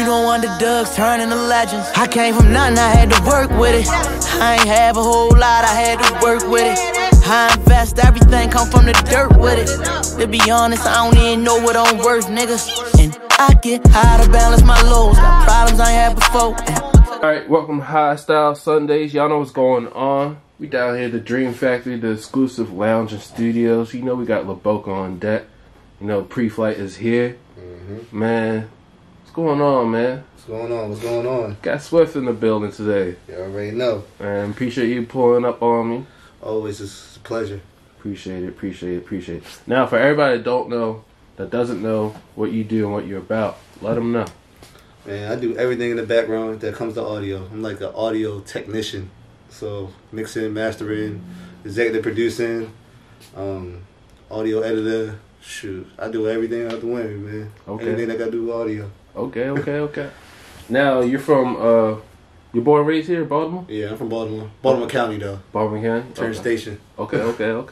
You know underdogs turning to legends. I came from nothing, I had to work with it. I ain't have a whole lot, I had to work with it. I invest everything, come from the dirt with it. To be honest, I don't even know what I'm worth, niggas. And I get high to balance my lows. Got problems I ain't had before. Alright, welcome to High Style Sundays. Y'all know what's going on. We down here at the Dream Factory, the exclusive lounge and studios. You know we got LaBoca on deck. You know, pre-flight is here. Man, what's going on, man? What's going on? What's going on? Got Swiff in the building today. You already know. And appreciate you pulling up on me. Always, it's a pleasure. Appreciate it. Now, for everybody that doesn't know what you do and what you're about, let them know. Man, I do everything in the background that comes to audio. I'm like an audio technician. So, mixing, mastering, executive producing, audio editor. Shoot, I do everything out the window, man. Okay. Anything that got to do with audio. Okay. Now, you're from, you're born and raised here, Baltimore? Yeah, I'm from Baltimore. Baltimore County, though. Baltimore County? Turn Station. Okay. No.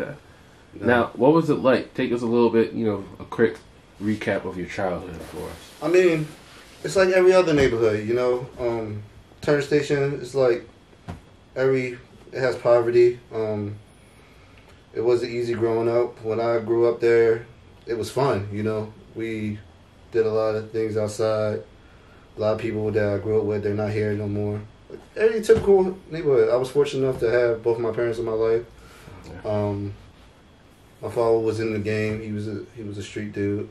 Now, what was it like? Take us a little bit, a quick recap of your childhood for us. I mean, it's like every other neighborhood, Turn Station is like it has poverty. It wasn't easy growing up. When I grew up there, it was fun, We did a lot of things outside. A lot of people that I grew up with, they're not here no more. Every typical neighborhood. I was fortunate enough to have both my parents in my life. Yeah. My father was in the game. He was a street dude.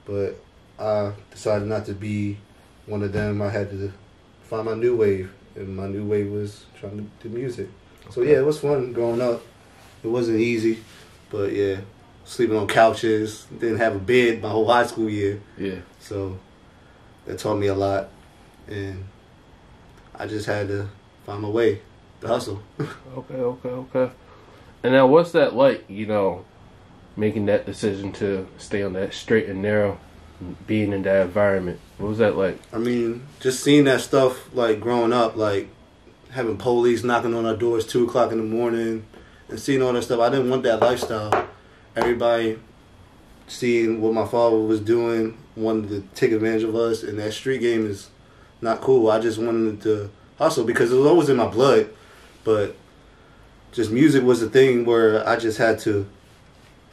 But I decided not to be one of them. I had to find my new wave. And my new wave was trying to do music. So yeah, it was fun growing up. It wasn't easy. But yeah, sleeping on couches. Didn't have a bed my whole high school year. Yeah. So that taught me a lot. And I just had to find my way to hustle. Okay. And now what's that like, making that decision to stay on that straight and narrow, being in that environment? What was that like? I mean, just seeing that stuff, like, growing up, like, having police knocking on our doors 2 o'clock in the morning and seeing all that stuff. I didn't want that lifestyle. Everybody seeing what my father was doing, wanted to take advantage of us, and that street game is not cool. I just wanted to hustle because it was always in my blood, but just music was the thing where I just had to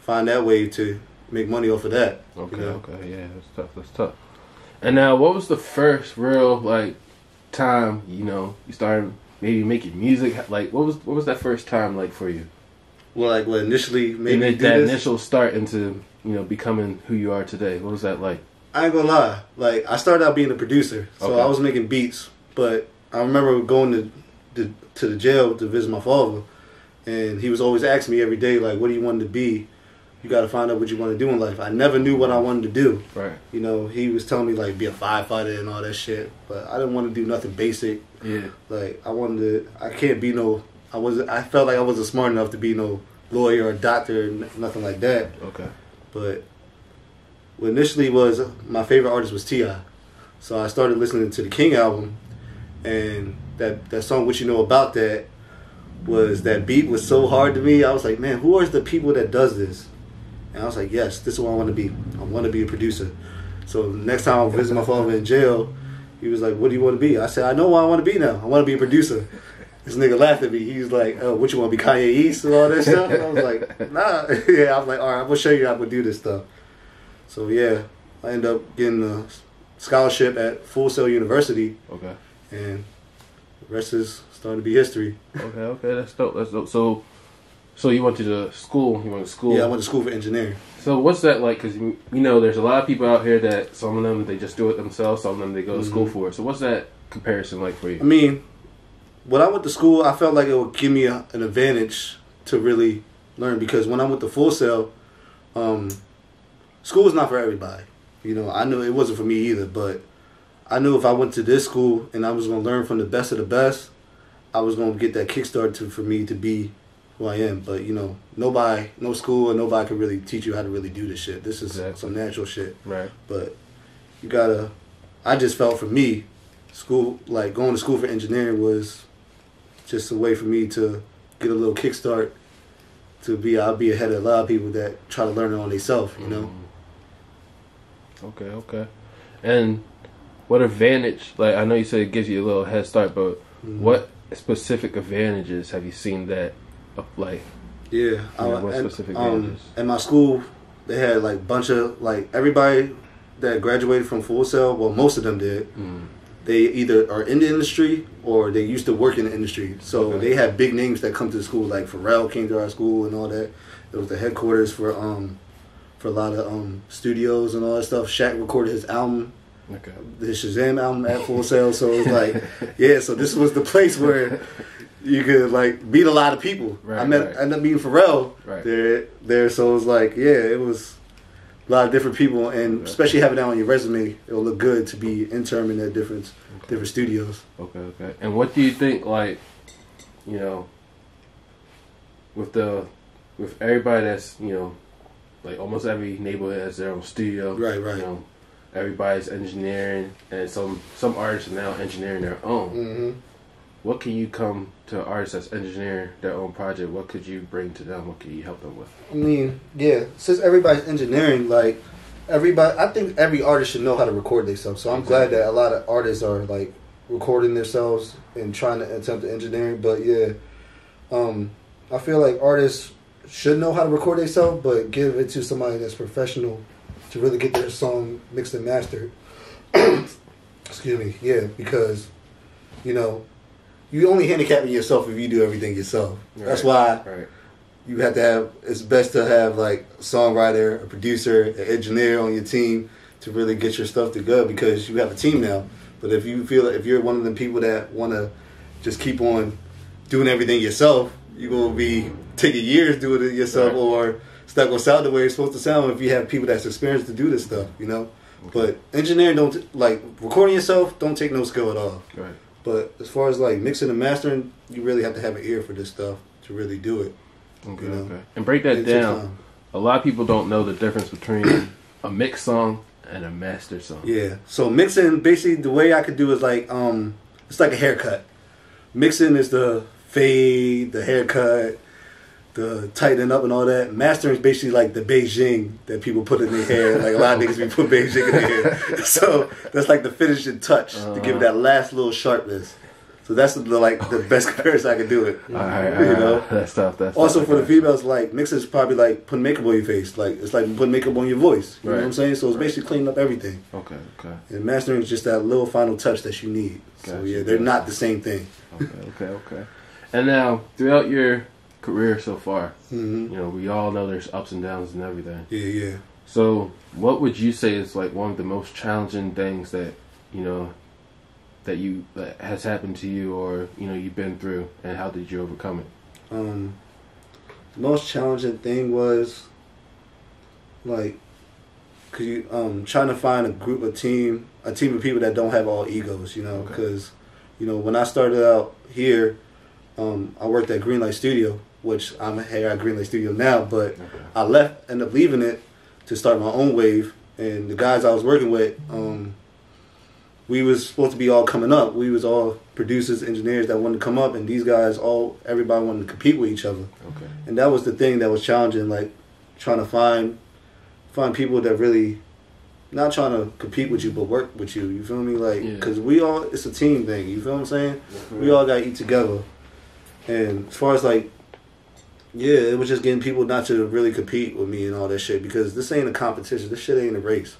find that way to make money off of that. Okay, yeah, that's tough. And now, what was the first real, time, you started maybe making music? Like, what was that first time like for you? Well, initially, maybe and that initial start into, becoming who you are today. What was that like? I ain't gonna lie. I started out being a producer, so I was making beats. But I remember going to the jail to visit my father, and he was always asking me every day, what do you want to be? You got to find out what you want to do in life. I never knew what I wanted to do. Right. He was telling me, be a firefighter and all that shit. But I didn't want to do nothing basic. Yeah. I felt like I wasn't smart enough to be no lawyer or doctor, nothing like that. Okay. But what initially was, my favorite artist was T.I. So I started listening to the King album, and that song, What You Know About That, that beat was so hard to me. I was like, man, who are the people that does this? And I was like, yes, this is what I want to be. I want to be a producer. So next time I visit my father in jail, he was like, what do you want to be? I said, I know what I want to be now. I want to be a producer. This nigga laughed at me. He was like, oh, what you want to be, Kanye East and all that stuff? And I was like, nah. Yeah, I was like, all right, I'm going to show you how to do this stuff. So yeah, I ended up getting a scholarship at Full Sail University. Okay. And the rest is starting to be history. Okay, that's dope. So you went to school? Yeah, I went to school for engineering. So what's that like? Because, there's a lot of people out here that some of them, they just do it themselves. Some of them, they go to school for it. So what's that comparison like for you? I mean, when I went to school, I felt like it would give me an advantage to really learn. Because when I went to Full Sail, school is not for everybody. I knew it wasn't for me either. But I knew if I went to this school and I was going to learn from the best of the best, I was going to get that kickstart for me to be who I am. But, no school and nobody can really teach you how to really do this shit. This is some natural shit. Right. But I just felt for me, school, going to school for engineering was just a way for me to get a little kickstart I'll be ahead of a lot of people that try to learn it on themselves, Okay. And what advantage? Like I know you said it gives you a little head start, but what specific advantages have you seen that like? Yeah, what specific advantages? At my school, they had like bunch of like everybody that graduated from Full Sail. Well, most of them did. They either are in the industry or they used to work in the industry. So they had big names that come to the school, like Pharrell came to our school and all that. It was the headquarters for a lot of studios and all that stuff. Shaq recorded his album, his Shazam album at Full Sail. So it was like, yeah. So this was the place where you could like meet a lot of people. I ended up meeting Pharrell there. So it was like, yeah, it was a lot of different people, and especially having that on your resume, it'll look good to be interning at different studios. Okay. And what do you think, like, you know, with everybody that's, you know, like almost every neighborhood has their own studio. Right. You know, everybody's engineering, and some artists are now engineering their own. What can you come to artists that's engineering their own project? What could you bring to them? What can you help them with? I mean, yeah, since everybody's engineering, like I think every artist should know how to record themselves. So I'm glad that a lot of artists are like recording themselves and trying to attempt the engineering. But yeah, I feel like artists should know how to record themselves, but give it to somebody that's professional to really get their song mixed and mastered. Excuse me, yeah, because you know. You only handicapping yourself if you do everything yourself. That's why you have to have. It's best to have like a songwriter, a producer, an engineer on your team to really get your stuff to go, because you have a team now. But if you feel if you're one of the people that want to just keep on doing everything yourself, you're gonna be taking years doing it yourself, or it's not gonna sound the way it's supposed to sound if you have people that's experienced to do this stuff. You know. But engineering like recording yourself don't take no skill at all. Right. But as far as like mixing and mastering, you really have to have an ear for this stuff to really do it. Okay, you know? And break that down. A lot of people don't know the difference between a mix song and a master song. Yeah. So mixing, basically, the way I could do is like, it's like a haircut. Mixing is the fade, the haircut, the tightening up and all that. Mastering is basically like the Beijing that people put in their hair. Like a lot of niggas be put Beijing in their hair. So that's like the finishing touch to give it that last little sharpness. So that's the best comparison I can do it. You know? That's tough. Also for the females, like mixing is probably like putting makeup on your face. Like it's like putting makeup on your voice. You know what I'm saying? So it's basically cleaning up everything. Okay. And mastering is just that little final touch that you need. So yeah, they're not the same thing. Okay. And now throughout your career so far, you know, we all know there's ups and downs and everything. Yeah. So what would you say is like one of the most challenging things that, you know, that has happened to you, or, you know, you've been through, and how did you overcome it? The most challenging thing was like, cause you trying to find a team of people that don't have all egos, you know, because you know, when I started out here, I worked at Greenlight Studio, which I'm here at Greenlight Studio now, but I ended up leaving it to start my own wave. And the guys I was working with, we was supposed to be all coming up. We was all producers, engineers that wanted to come up, and these guys, everybody wanted to compete with each other. And that was the thing that was challenging, like trying to find people that really not trying to compete with you, but work with you. You feel me? Like, because it's a team thing. You feel what I'm saying? We all got to eat together. And as far as like, it was just getting people not to really compete with me and all that shit, because this ain't a competition. This shit ain't a race.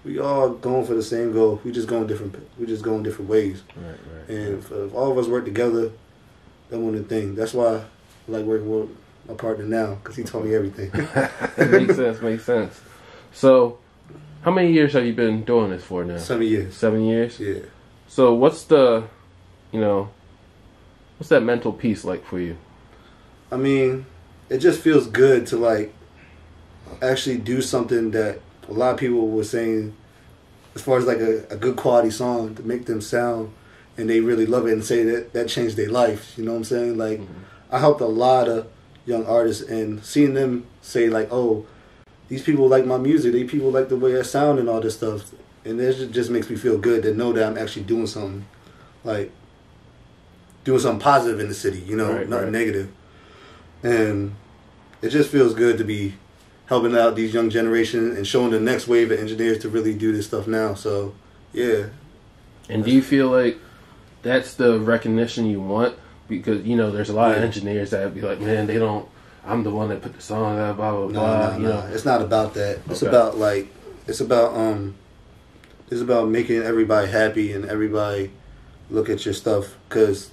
We all going for the same goal. We just going different ways. Right. And if all of us work together, that one the thing. That's why I like working with my partner now, because he taught me everything. Makes sense. So, how many years have you been doing this for now? 7 years. 7 years? Yeah. So what's that mental peace like for you? I mean, it just feels good to like actually do something that a lot of people were saying, as far as like a good quality song, to make them sound and they really love it and say that changed their life. You know what I'm saying? Like, I helped a lot of young artists, and seeing them say like, oh, these people like my music, these people like the way I sound and all this stuff. And it just makes me feel good to know that I'm actually doing something positive in the city, you know, nothing negative. And it just feels good to be helping out these young generation and showing the next wave of engineers to really do this stuff now. So, yeah, And do you feel like that's the recognition you want? Because, you know, there's a lot of engineers that be like, man, they don't, I'm the one that put the song out, blah, blah, blah. No. It's not about that. It's about, like, it's about making everybody happy and everybody look at your stuff. Because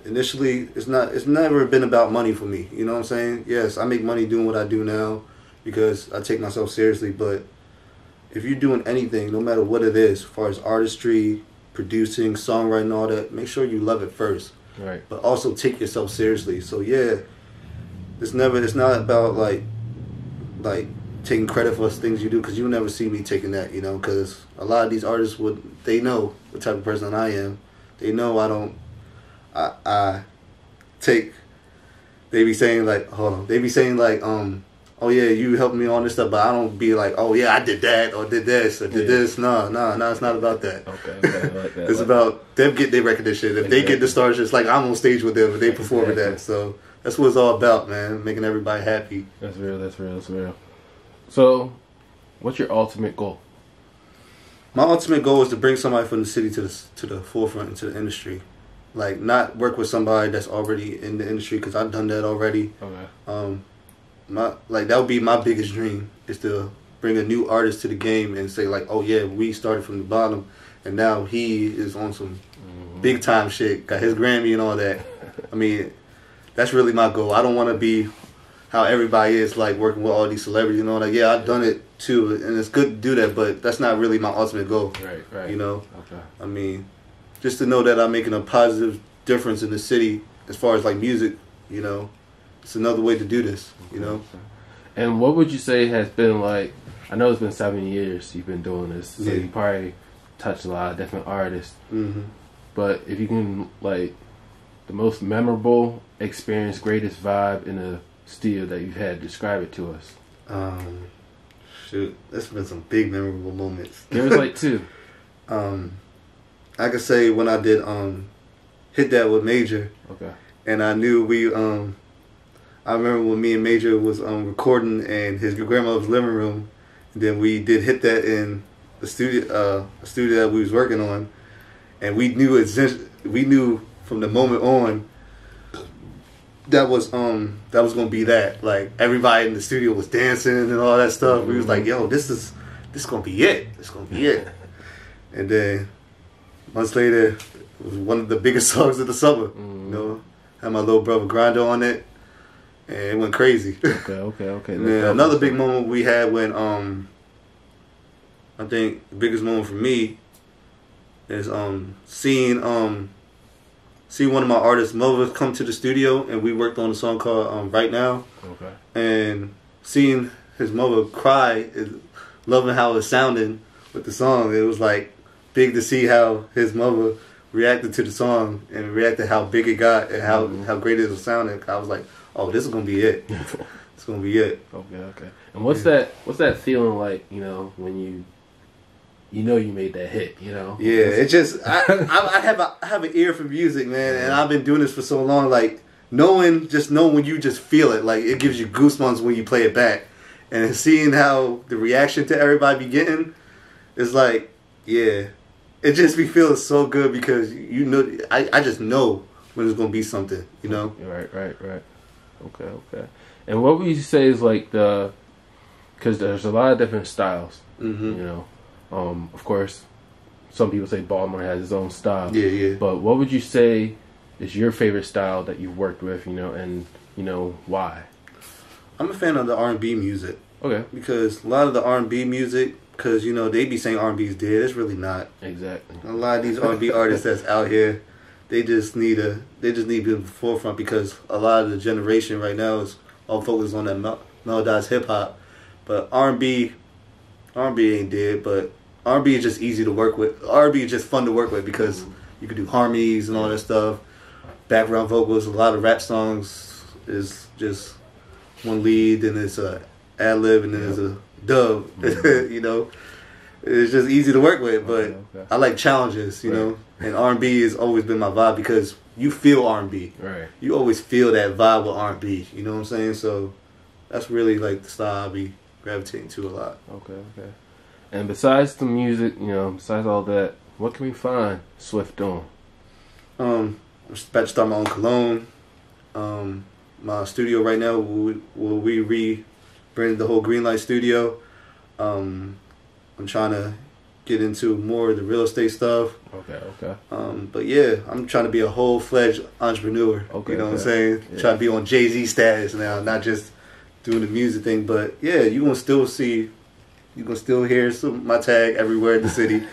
initially, it's never been about money for me. You know what I'm saying? Yes, I make money doing what I do now because I take myself seriously. But if you're doing anything, no matter what it is, as far as artistry, producing, songwriting, all that, make sure you love it first. Right. But also take yourself seriously. So yeah, it's not about like taking credit for things you do, because you'll never see me taking that, you know, because a lot of these artists they know what type of person I am. They know I take, they be saying like, oh yeah, you helped me on this stuff, but I don't be like, oh yeah, I did that or did this or did this. No, it's not about that. Okay, I like that. It's about them getting their recognition. If they get the stars, just like I'm on stage with them, and they perform with that. So that's what it's all about, man. Making everybody happy. That's real. So, what's your ultimate goal? My ultimate goal is to bring somebody from the city to the forefront into the industry. Like, not work with somebody that's already in the industry, because I've done that already. Okay. That would be my biggest dream, is to bring a new artist to the game and say like, oh yeah, we started from the bottom and now he is on some big time shit, got his Grammy and all that. I mean, that's really my goal. I don't want to be how everybody is, like working with all these celebrities, you know, like yeah, I've done it too and it's good to do that, but that's not really my ultimate goal. Right. You know? Okay. I mean, just to know that I'm making a positive difference in the city as far as like music, you know. It's another way to do this, you know. And what would you say has been like, I know it's been 7 years you've been doing this, so you probably touched a lot of different artists. Mm-hmm. But if you can, like, the most memorable experience, greatest vibe in a studio that you've had, describe it to us. Shoot, there's been some big memorable moments. Give us like two. I could say when I did Hit That with Major. Okay. And I knew I remember when me and Major was recording in his grandmother's living room. And then we did Hit That in the studio, a studio that we was working on, and we knew from the moment on that was gonna be that. Like everybody in the studio was dancing and all that stuff. Mm-hmm. We was like, yo, this gonna be it. It's gonna be it. And then months later, it was one of the biggest songs of the summer. Mm-hmm. You know, had my little brother Grinder on it. And it went crazy. Okay. And then another big moment we had when I think the biggest moment for me is seeing one of my artists' mothers come to the studio, and we worked on a song called Right Now. Okay. And seeing his mother cry, loving how it sounded with the song, it was like big to see how his mother reacted to the song and reacted how big it got and how great it was sounding. I was like, oh, this is gonna be it. It's gonna be it. Okay. And what's that feeling like? You know, when you made that hit. You know. Yeah, it's just I have an ear for music, man, and I've been doing this for so long. Like knowing when you just feel it, like it gives you goosebumps when you play it back, and seeing how the reaction to everybody be getting, is like, yeah, it just be feeling so good because you know I just know when it's gonna be something. You know. Right. Okay. And what would you say is like because there's a lot of different styles, you know. Of course, some people say Baltimore has its own style. Yeah. But what would you say is your favorite style that you've worked with, you know, and, you know, why? I'm a fan of the R&B music. Okay. Because a lot of the R&B music, because, you know, they be saying R&B is dead. It's really not. Exactly. A lot of these R&B artists that's out here, they just need to be in the forefront, because a lot of the generation right now is all focused on that melodized hip hop. But R&B ain't dead, but R&B is just easy to work with. R&B is just fun to work with because you can do harmonies and all that stuff. Background vocals, a lot of rap songs is just one lead, then it's a ad lib, and then there's a dub. You know, it's just easy to work with. But I like challenges, you know. And R&B has always been my vibe because you feel R&B. Right. You always feel that vibe with R&B. You know what I'm saying? So that's really like the style I be gravitating to a lot. Okay. And besides the music, you know, besides all that, What can we find Swift doing? I'm about to start my own cologne. My studio right now, we rebranded the whole Greenlight studio. I'm trying to get into more of the real estate stuff. Okay. But yeah, I'm trying to be a whole-fledged entrepreneur. Okay. You know what I'm saying? Yeah. Trying to be on Jay-Z status now, not just doing the music thing. But yeah, you're going to still hear my tag everywhere in the city.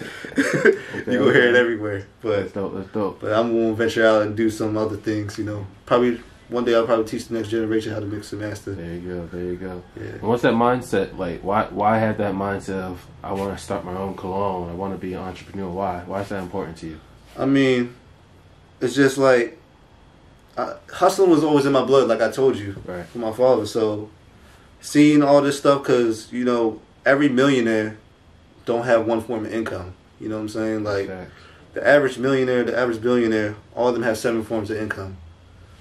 You're going to hear it everywhere. But That's dope. But I'm going to venture out and do some other things, you know. Probably one day I'll probably teach the next generation how to mix and master. There you go. Yeah. And what's that mindset like? Why have that mindset of I want to start my own cologne? I want to be an entrepreneur. Why is that important to you? I mean, it's just like hustling was always in my blood, like I told you, Right. from my father. So seeing all this stuff, because you know every millionaire don't have one form of income. You know what I'm saying? Like Exactly. the average millionaire, the average billionaire, all of them have 7 forms of income.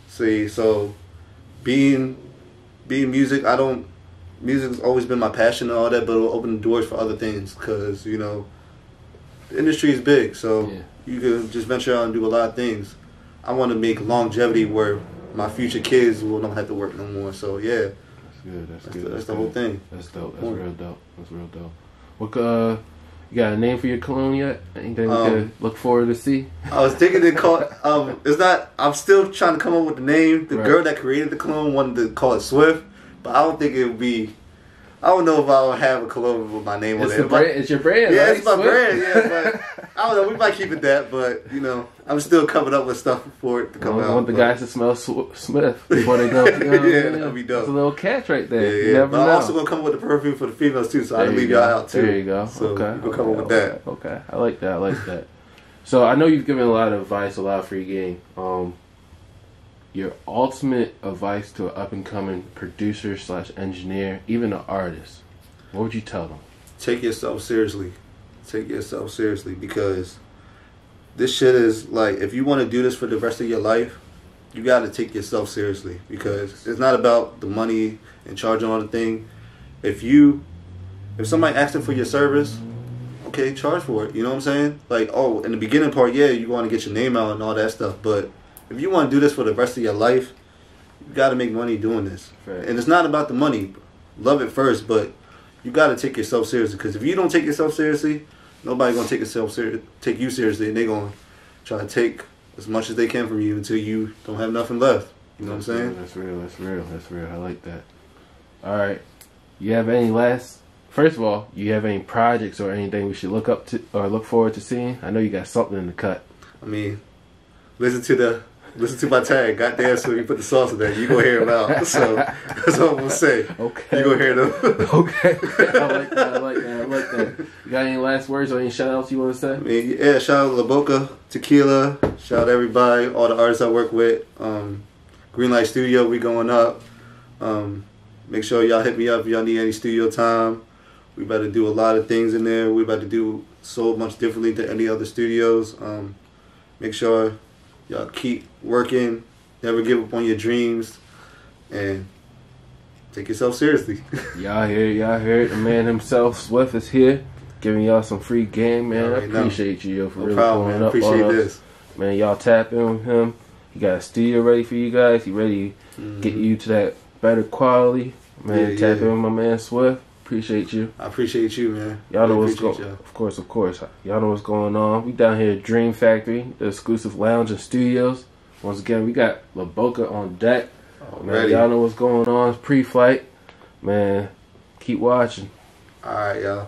See, so being music, music's always been my passion and all that, but it'll open the doors for other things because, you know, the industry is big, so you can just venture out and do a lot of things. I want to make longevity where my future kids will not have to work no more, so yeah. That's good. That's the whole thing. That's dope. That's real dope. What you got a name for your cologne yet? Anything we could look forward to see? I was thinking to call it's not, I'm still trying to come up with the name. The girl that created the cologne wanted to call it Swift, but I don't think it would be, I don't know if I would have a cologne with my name on it. It's your brand, yeah, right? It's my Swift? brand, yeah, but I don't know, we might keep it that, but you know, I'm still coming up with stuff for it to come out. I want the guys to smell Smith before they go. You know what I mean? That'd be dope. It's a little catch right there. Yeah, You never but know. I'm also gonna come up with the perfume for the females too, so I can leave y'all out too. There you go. So Okay. you can come up with that. Okay. I like that. So I know you've given a lot of advice, a lot of free game. Your ultimate advice to an up and coming producer / engineer, even an artist, what would you tell them? Take yourself seriously. Take yourself seriously, because this shit is like, if you want to do this for the rest of your life, you got to take yourself seriously, because it's not about the money and charging all the thing. If somebody asking for your service, okay, charge for it. You know what I'm saying? Like, oh, in the beginning part, yeah, you want to get your name out and all that stuff, but if you want to do this for the rest of your life, you got to make money doing this. Fair. And it's not about the money. Love it first, but you got to take yourself seriously, because if you don't take yourself seriously, nobody gonna take you seriously, and they gonna try to take as much as they can from you until you don't have nothing left. You know what I'm saying? That's real. I like that. All right. You have any first of all, you have any projects or anything we should look up to or look forward to seeing? I know you got something in the cut. I mean, listen to my tag. Goddamn, so you put the sauce in there, you gonna hear them out. So that's all I'm gonna say. Okay. You gonna hear them. Okay. I like that. You got any last words or any shout outs you want to say? I mean, yeah, shout out La Boca, Tequila, shout out everybody, all the artists I work with. Greenlight Studio, we going up. Make sure y'all hit me up if y'all need any studio time. We about to do a lot of things in there. We about to do so much differently than any other studios. Make sure y'all keep working, never give up on your dreams, and take yourself seriously. Y'all hear it. The man himself, Swift, is here, giving y'all some free game, man. I appreciate you, yo, for really going man. up Appreciate on this. us. Man, y'all tap in with him. He got a studio ready for you guys. He ready to get you to that better quality. Man, tap in with my man Swift. Appreciate you. I appreciate you, man. Y'all know what's going on. Of course. Y'all know what's going on. We down here at Dream Factory, the exclusive lounge and studios. Once again, we got La Boca on deck. Man, y'all know what's going on. It's pre-flight. Man, keep watching. All right, y'all.